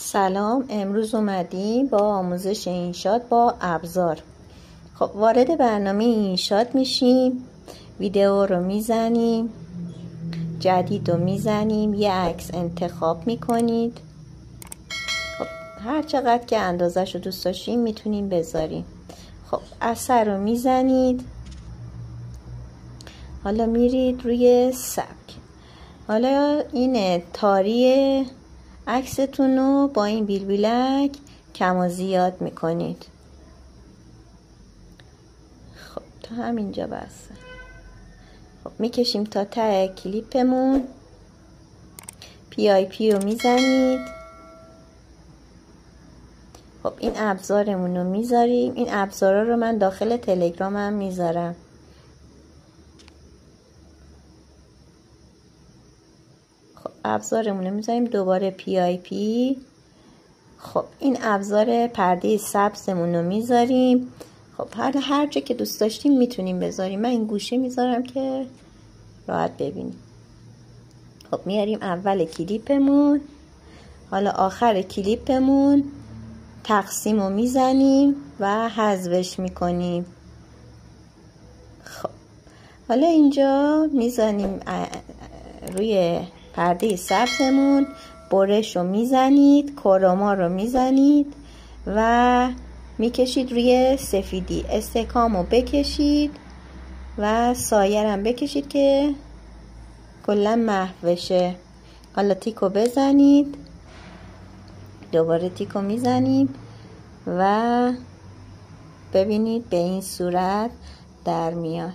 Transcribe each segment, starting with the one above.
سلام، امروز اومدیم با آموزش اینشات با ابزار. خب وارد برنامه اینشات میشیم، ویدیو رو میزنیم، جدید رو میزنیم، یه عکس انتخاب میکنید. خب هر چقدر که اندازش رو دوست داشتیم میتونیم بذاریم. خب اثر رو میزنید، حالا میرید روی سبک. حالا این تاری عکستون رو با این بیلبیلک کم و زیاد میکنید. خب تا همینجا بسه. خب میکشیم تا ته کلیپمون، PIP رو میزنید. خب این ابزارمون رو میذاریم. این ابزارا رو من داخل تلگرامم میذارم. ابزارمون رو میذاریم، دوباره PIP. خب این ابزار پرده سبزمون رو میذاریم. خب هر جا که دوست داشتیم میتونیم بذاریم. من این گوشه میذارم که راحت ببینیم. خب میاریم اول کلیپمون، حالا آخر کلیپمون تقسیم رو میزنیم و حذفش میکنیم. خب حالا اینجا میزنیم روی پرده سبزمون، برش رو میزنید، کروما رو میزنید و میکشید روی سفیدی. استحکام رو بکشید و سایه هم بکشید که کلا محو بشه. حالا تیکو بزنید، دوباره تیکو میزنید و ببینید به این صورت در میاد.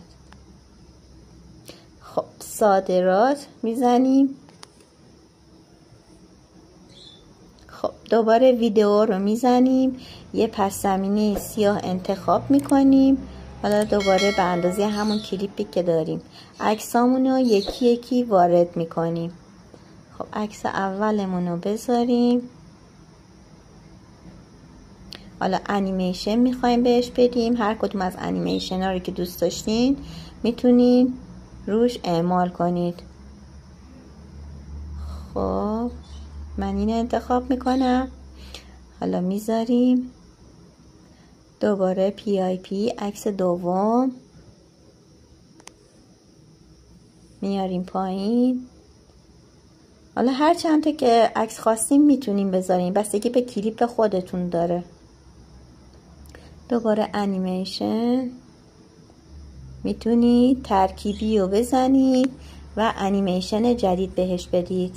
خب صادرات میزنیم. خب دوباره ویدیو رو میزنیم، یه پس زمینه سیاه انتخاب میکنیم. حالا دوباره به اندازه همون کلیپی که داریم عکسامون رو یکی یکی وارد میکنیم. خب عکس اولمون رو بذاریم. حالا انیمیشن میخوایم بهش بدیم. هر کدوم از انیمیشن ها رو که دوست داشتین میتونین روش اعمال کنید. خب من این انتخاب میکنم. حالا میذاریم، دوباره PIP عکس دوم میاریم پایین. حالا هر چند تا که عکس خواستیم میتونیم بذاریم، بستگی به کلیپ خودتون داره. دوباره انیمیشن میتونید ترکیبی رو بزنید و انیمیشن جدید بهش بدید.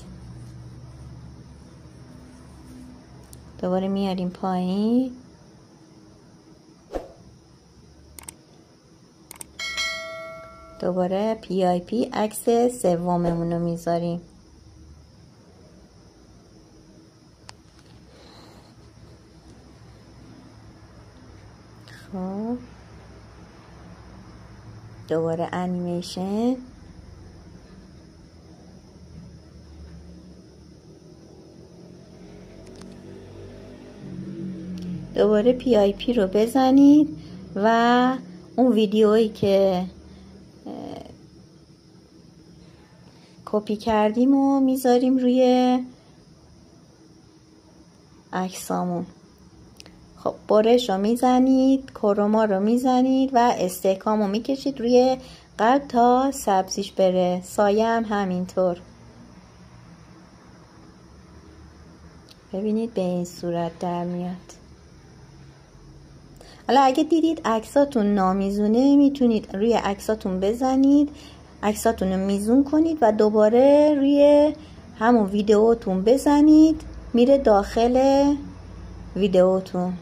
دوباره میاریم پایین، دوباره PIP عکس سوممون رو میذاریم. خب دوباره انیمیشن، دوباره PIP رو بزنید و اون ویدیویی که کپی کردیم و میذاریم روی عکسامون. خب برش رو میزنید، کروما رو میزنید و استحکام رو میکشید روی قلب تا سبزیش بره. سایه هم همینطور. ببینید به این صورت در میاد. حالا اگه دیدید عکساتون نامیزونه میتونید روی عکساتون بزنید، عکساتون رو میزون کنید و دوباره روی همون ویدیوتون بزنید، میره داخل ویدیوتون.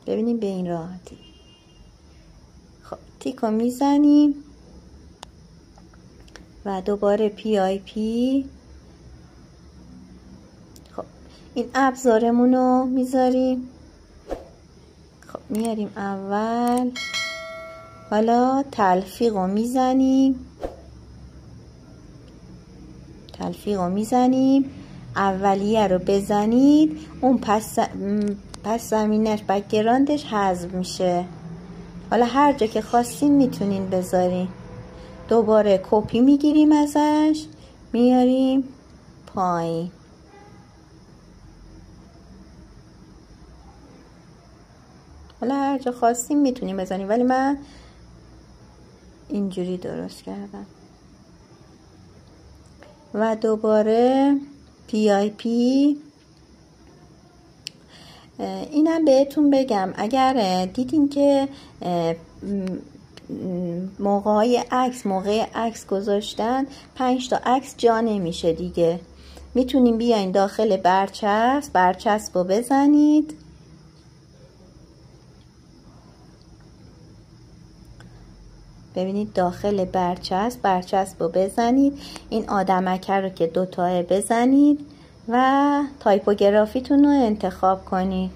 ببینید به این راحتی. خب تیکو میزنیم و دوباره PIP. خب این ابزارمون رو میذاریم. خب میاریم اول، حالا تلفیق رو میزنیم. تلفیق رو میزنیم، اولیه رو بزنید، اون پس زمینش بک‌گراندش حذف میشه. حالا هر جا که خواستین میتونین بذارین. دوباره کپی میگیریم ازش، میاریم پایین. حالا هر جا خواستیم میتونیم بزنیم، ولی من اینجوری درست کردم. و دوباره PIP. اینم بهتون بگم اگر دیدین که موقع عکس گذاشتن 5 تا عکس جا نمیشه دیگه، میتونیم بیاین داخل برچسب رو بزنید. ببینید داخل برچسب رو بزنید، این آدمکه رو که دوتاه بزنید و تایپوگرافیتون رو انتخاب کنید.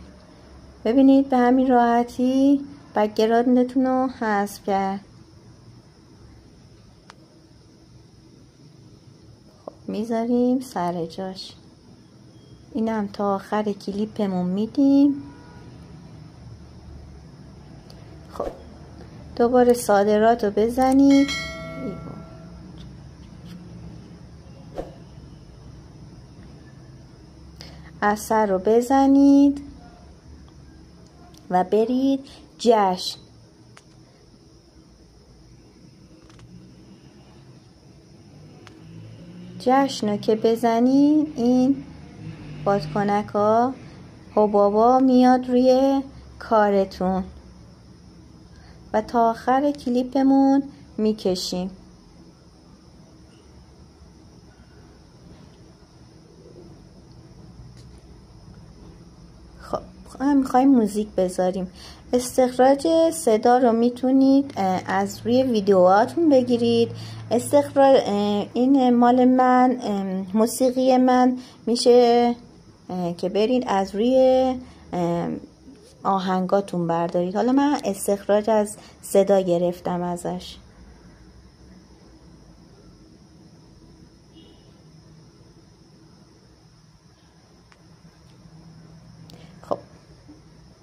ببینید به همین راحتی بک‌گراندتون رو حذف کرد. خب میذاریم سر جاش. اینم تا آخر کلیپمون میدیم. خب دوباره صادرات رو بزنید، اثر رو بزنید و برید جشن. جشن رو که بزنید این بادکنک ها حبابا میاد روی کارتون و تا آخر کلیپمون میکشیم. خب میخوایم موزیک بذاریم. استخراج صدا رو میتونید از روی ویدیوهاتون بگیرید. استخراج این مال من، موسیقی من میشه که برید از روی آهنگاتون بردارید. حالا من استخراج از صدا گرفتم ازش. خب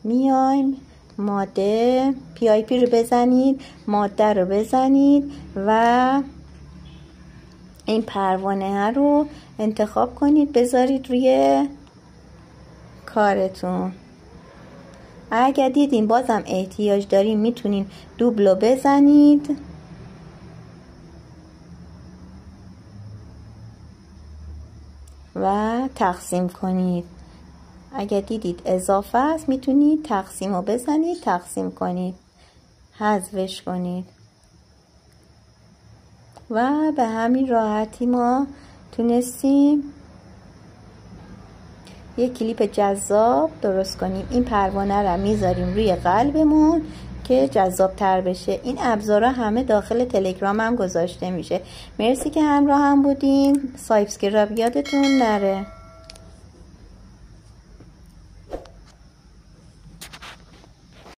میایم ماده PIP رو بزنید، ماده رو بزنید و این پروانه رو انتخاب کنید، بذارید روی کارتون. اگر دیدین بازم احتیاج دارین میتونین دوبلو بزنید و تقسیم کنید. اگر دیدید اضافه است میتونید تقسیم رو بزنید، تقسیم کنید، حذفش کنید و به همین راحتی ما تونستیم یک کلیپ جذاب درست کنیم. این پروانه رو میذاریم روی قلبمون که جذاب تر بشه. این ابزارها همه داخل تلگرام هم گذاشته میشه. مرسی که همراه هم بودین. سابسکرایب یادتون نره.